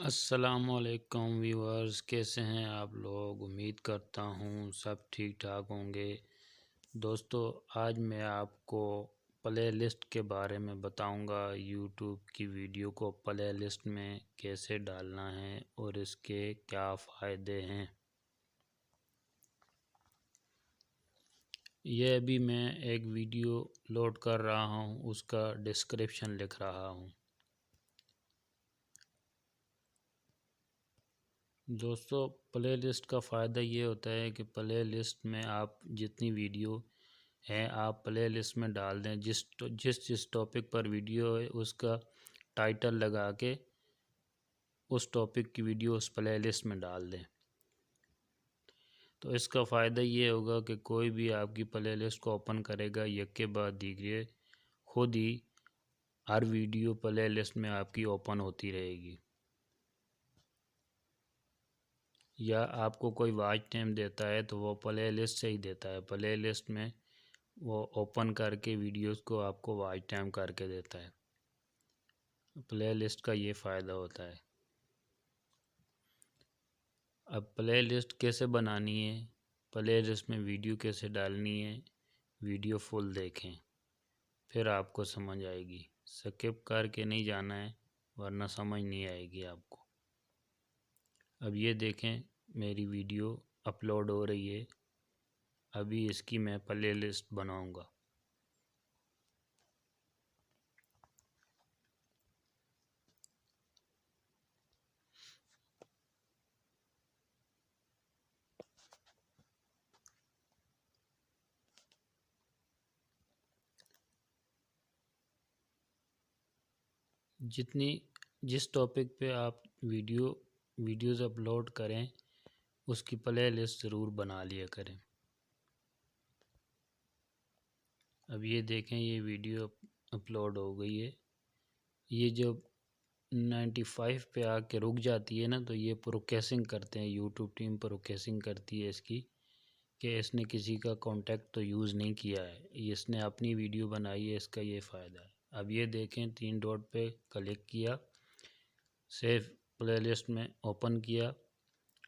अस्सलामुअलैकुम व्यूअर्स, कैसे हैं आप लोग। उम्मीद करता हूँ सब ठीक ठाक होंगे। दोस्तों, आज मैं आपको प्ले लिस्ट के बारे में बताऊंगा। यूट्यूब की वीडियो को प्ले लिस्ट में कैसे डालना है और इसके क्या फ़ायदे हैं। ये अभी मैं एक वीडियो लोड कर रहा हूँ, उसका डिस्क्रिप्शन लिख रहा हूँ। दोस्तों, प्ले लिस्ट का फ़ायदा ये होता है कि प्ले लिस्ट में आप जितनी वीडियो हैं आप प्ले लिस्ट में डाल दें। जिस टॉपिक पर वीडियो है उसका टाइटल लगा के उस टॉपिक की वीडियो उस प्ले लिस्ट में डाल दें। तो इसका फ़ायदा ये होगा कि कोई भी आपकी प्ले लिस्ट को ओपन करेगा, एक के बाद दीजिए खुद ही हर वीडियो प्ले लिस्ट में आपकी ओपन होती रहेगी। या आपको कोई वॉच टाइम देता है तो वो प्ले लिस्ट से ही देता है। प्ले लिस्ट में वो ओपन करके वीडियोस को आपको वॉच टाइम करके देता है। प्ले लिस्ट का ये फ़ायदा होता है। अब प्ले लिस्ट कैसे बनानी है, प्ले लिस्ट में वीडियो कैसे डालनी है, वीडियो फुल देखें फिर आपको समझ आएगी। स्किप करके नहीं जाना है वरना समझ नहीं आएगी आपको। अब ये देखें, मेरी वीडियो अपलोड हो रही है। अभी इसकी मैं प्ले लिस्ट बनाऊंगा। जिस टॉपिक पे आप वीडियोज़ अपलोड करें उसकी प्ले लिस्ट ज़रूर बना लिया करें। अब ये देखें, ये वीडियो अपलोड हो गई है। ये जब 95 पे आके रुक जाती है ना, तो ये प्रोसेसिंग करते हैं। यूट्यूब टीम प्रोसेसिंग करती है इसकी कि इसने किसी का कांटेक्ट तो यूज़ नहीं किया है, इसने अपनी वीडियो बनाई है, इसका ये फ़ायदा है। अब ये देखें, 3 डॉट पे क्लिक किया, सेव प्लेलिस्ट में ओपन किया।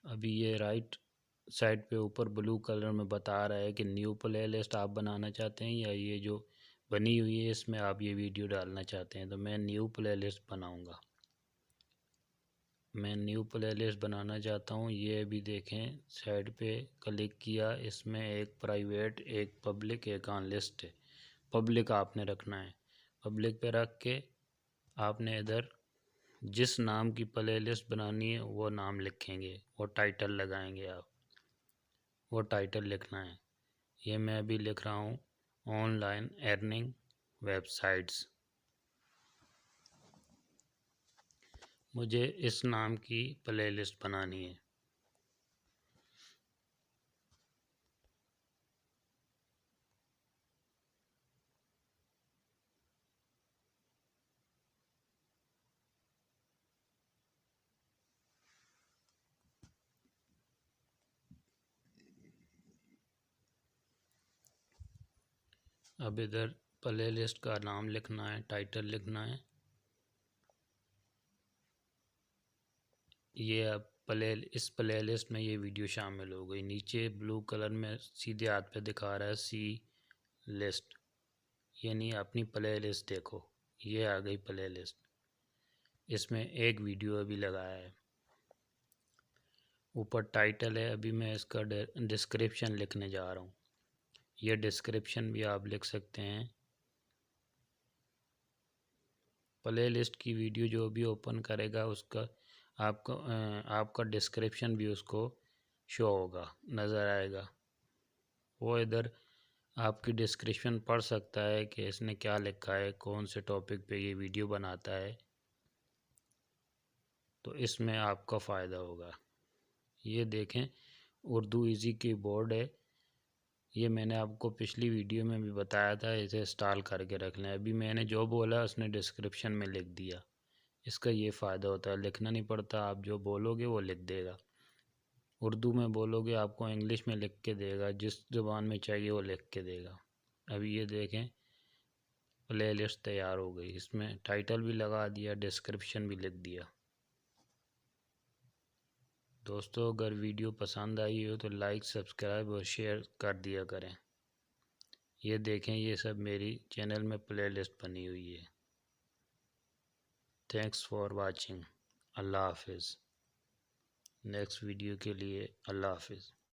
अभी ये राइट साइड पे ऊपर ब्लू कलर में बता रहा है कि न्यू प्लेलिस्ट आप बनाना चाहते हैं या ये जो बनी हुई है इसमें आप ये वीडियो डालना चाहते हैं। तो मैं न्यू प्लेलिस्ट बनाऊंगा। मैं न्यू प्लेलिस्ट बनाना चाहता हूँ। ये अभी देखें, साइड पे क्लिक किया, इसमें एक प्राइवेट, एक पब्लिक, एक अनलिस्ट है। पब्लिक आपने रखना है। पब्लिक पे रख के आपने इधर जिस नाम की प्लेलिस्ट बनानी है वो नाम लिखेंगे, वो टाइटल लगाएंगे आप, वो टाइटल लिखना है। ये मैं अभी लिख रहा हूँ, ऑनलाइन अर्निंग वेबसाइट्स। मुझे इस नाम की प्लेलिस्ट बनानी है। अब इधर प्लेलिस्ट का नाम लिखना है, टाइटल लिखना है। ये अब इस प्लेलिस्ट में ये वीडियो शामिल हो गई। नीचे ब्लू कलर में सीधे हाथ पे दिखा रहा है सी लिस्ट, यानी अपनी प्लेलिस्ट देखो। ये आ गई प्लेलिस्ट, इसमें एक वीडियो अभी लगाया है। ऊपर टाइटल है, अभी मैं इसका डिस्क्रिप्शन लिखने जा रहा हूँ। ये डिस्क्रिप्शन भी आप लिख सकते हैं। प्ले लिस्ट की वीडियो जो भी ओपन करेगा उसका आपका डिस्क्रिप्शन भी उसको शो होगा, नज़र आएगा। वो इधर आपकी डिस्क्रिप्शन पढ़ सकता है कि इसने क्या लिखा है, कौन से टॉपिक पे ये वीडियो बनाता है। तो इसमें आपका फ़ायदा होगा। ये देखें, उर्दू इजी कीबोर्ड है। ये मैंने आपको पिछली वीडियो में भी बताया था, इसे इंस्टॉल करके रख लें। अभी मैंने जो बोला उसने डिस्क्रिप्शन में लिख दिया। इसका ये फ़ायदा होता है, लिखना नहीं पड़ता। आप जो बोलोगे वो लिख देगा। उर्दू में बोलोगे आपको इंग्लिश में लिख के देगा, जिस ज़ुबान में चाहिए वो लिख के देगा। अभी ये देखें, प्ले लिस्ट तैयार हो गई। इसमें टाइटल भी लगा दिया, डिस्क्रिप्शन भी लिख दिया। दोस्तों अगर वीडियो पसंद आई हो तो लाइक सब्सक्राइब और शेयर कर दिया करें। ये देखें, ये सब मेरी चैनल में प्लेलिस्ट बनी हुई है। Thanks for watching. अल्लाह हाफिज़। नेक्स्ट वीडियो के लिए अल्लाह हाफिज़।